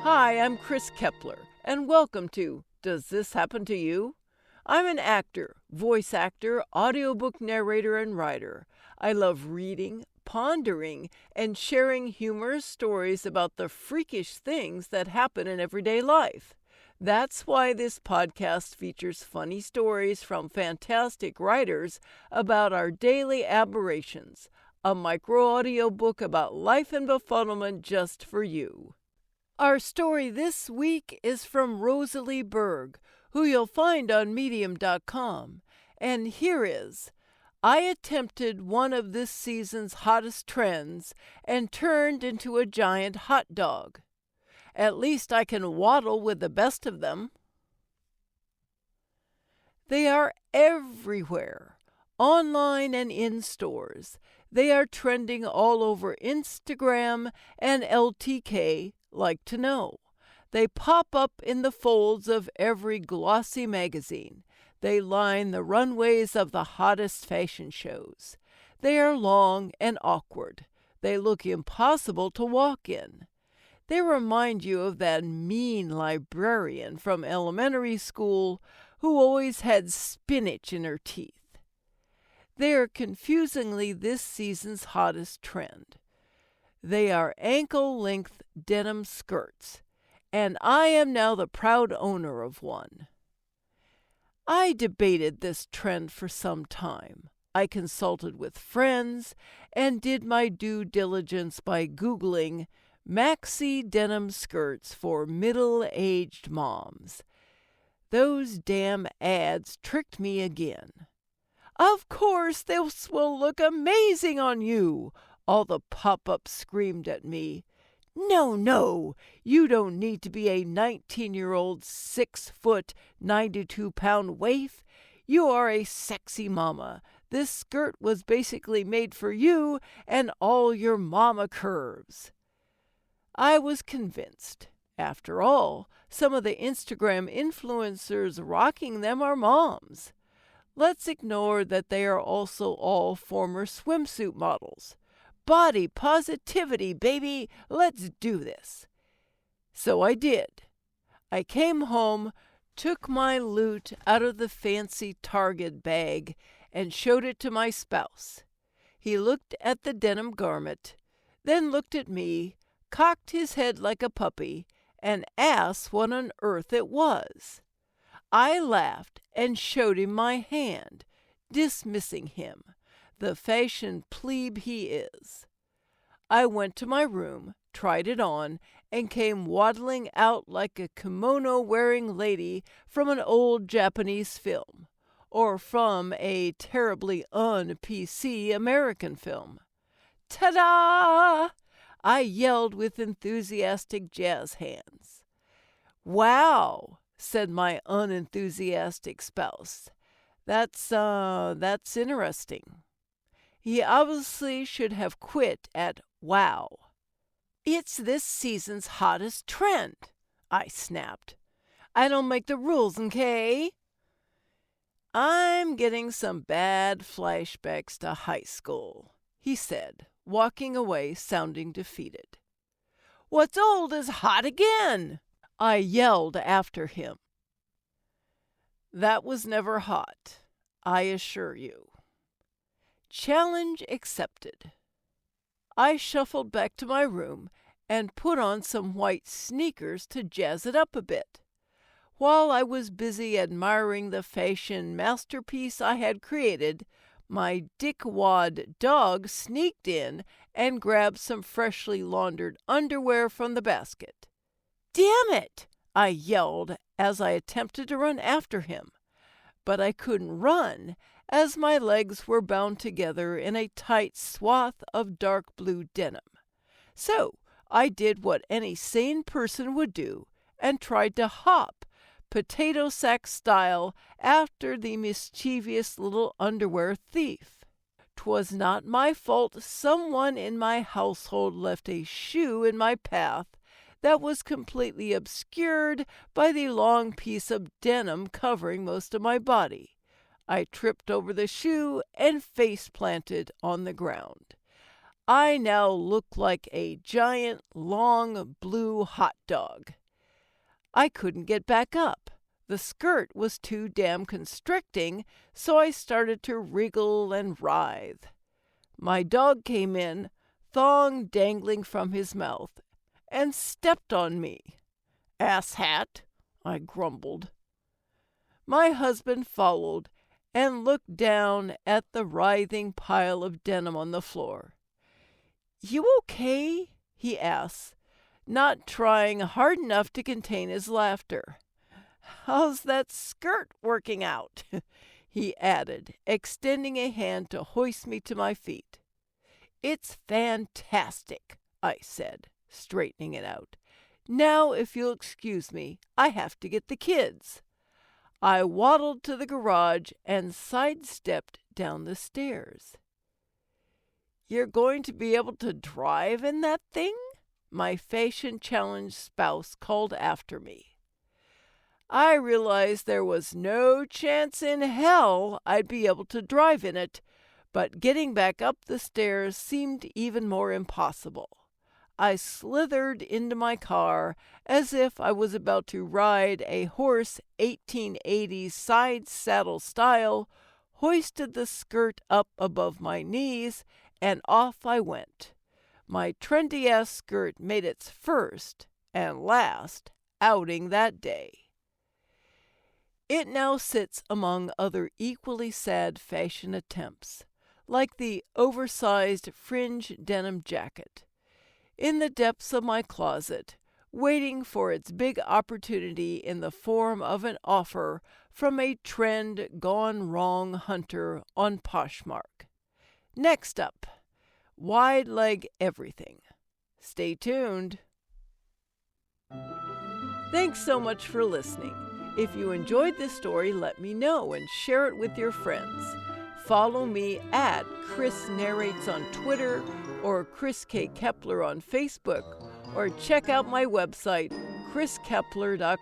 Hi, I'm Chris Kepler, and welcome to Does This Happen to You? I'm an actor, voice actor, audiobook narrator, and writer. I love reading, pondering, and sharing humorous stories about the freakish things that happen in everyday life. That's why this podcast features funny stories from fantastic writers about our daily aberrations, a micro audiobook about life and befuddlement just for you. Our story this week is from Rosalie Berg, who you'll find on medium.com. And here is: I attempted one of this season's hottest trends and turned into a giant hot dog. At least I can waddle with the best of them. They are everywhere, online and in stores. They are trending all over Instagram and LTK like to know. They pop up in the folds of every glossy magazine. They line the runways of the hottest fashion shows. They are long and awkward. They look impossible to walk in. They remind you of that mean librarian from elementary school who always had spinach in her teeth. They are confusingly this season's hottest trend. They are ankle-length denim skirts, and I am now the proud owner of one. I debated this trend for some time. I consulted with friends and did my due diligence by Googling maxi denim skirts for middle-aged moms. Those damn ads tricked me again. Of course, this will look amazing on you, all the pop-ups screamed at me. No, you don't need to be a 19-year-old 6-foot, 92-pound waif. You are a sexy mama. This skirt was basically made for you and all your mama curves. I was convinced. After all, some of the Instagram influencers rocking them are moms. Let's ignore that they are also all former swimsuit models. Body positivity, baby! Let's do this. So I did. I came home, took my loot out of the fancy Target bag, and showed it to my spouse. He looked at the denim garment, then looked at me, cocked his head like a puppy, and asked what on earth it was. I laughed and showed him my hand, dismissing him, the fashion plebe he is. I went to my room, tried it on, and came waddling out like a kimono-wearing lady from an old Japanese film, or from a terribly un-PC American film. Ta-da! I yelled with enthusiastic jazz hands. Wow, said my unenthusiastic spouse. That's interesting. He obviously should have quit at wow. It's this season's hottest trend, I snapped. I don't make the rules, okay? I'm getting some bad flashbacks to high school, he said, walking away sounding defeated. What's old is hot again, I yelled after him. That was never hot, I assure you. Challenge accepted. I shuffled back to my room and put on some white sneakers to jazz it up a bit. While I was busy admiring the fashion masterpiece I had created, my dickwad dog sneaked in and grabbed some freshly laundered underwear from the basket. Damn it! I yelled as I attempted to run after him. But I couldn't run, as my legs were bound together in a tight swath of dark blue denim. So I did what any sane person would do and tried to hop, potato sack style, after the mischievous little underwear thief. 'Twas not my fault someone in my household left a shoe in my path that was completely obscured by the long piece of denim covering most of my body. I tripped over the shoe and face-planted on the ground. I now look like a giant, long, blue hot dog. I couldn't get back up. The skirt was too damn constricting, so I started to wriggle and writhe. My dog came in, thong dangling from his mouth, and stepped on me. "Asshat," I grumbled. My husband followed and looked down at the writhing pile of denim on the floor. "You okay?" he asked, not trying hard enough to contain his laughter. "How's that skirt working out?" he added, extending a hand to hoist me to my feet. "It's fantastic," I said, straightening it out. "Now, if you'll excuse me, I have to get the kids." I waddled to the garage and sidestepped down the stairs. "You're going to be able to drive in that thing?" my fashion-challenged spouse called after me. I realized there was no chance in hell I'd be able to drive in it, but getting back up the stairs seemed even more impossible. I slithered into my car as if I was about to ride a horse 1880s side saddle style, hoisted the skirt up above my knees, and off I went. My trendy-ass skirt made its first and last outing that day. It now sits among other equally sad fashion attempts, like the oversized fringe denim jacket, in the depths of my closet, waiting for its big opportunity in the form of an offer from a trend gone wrong hunter on Poshmark. Next up, wide leg everything. Stay tuned. Thanks so much for listening. If you enjoyed this story, let me know and share it with your friends. Follow me at Chris Narrates on Twitter or Chris K. Kepler on Facebook, or check out my website, chriskepler.com.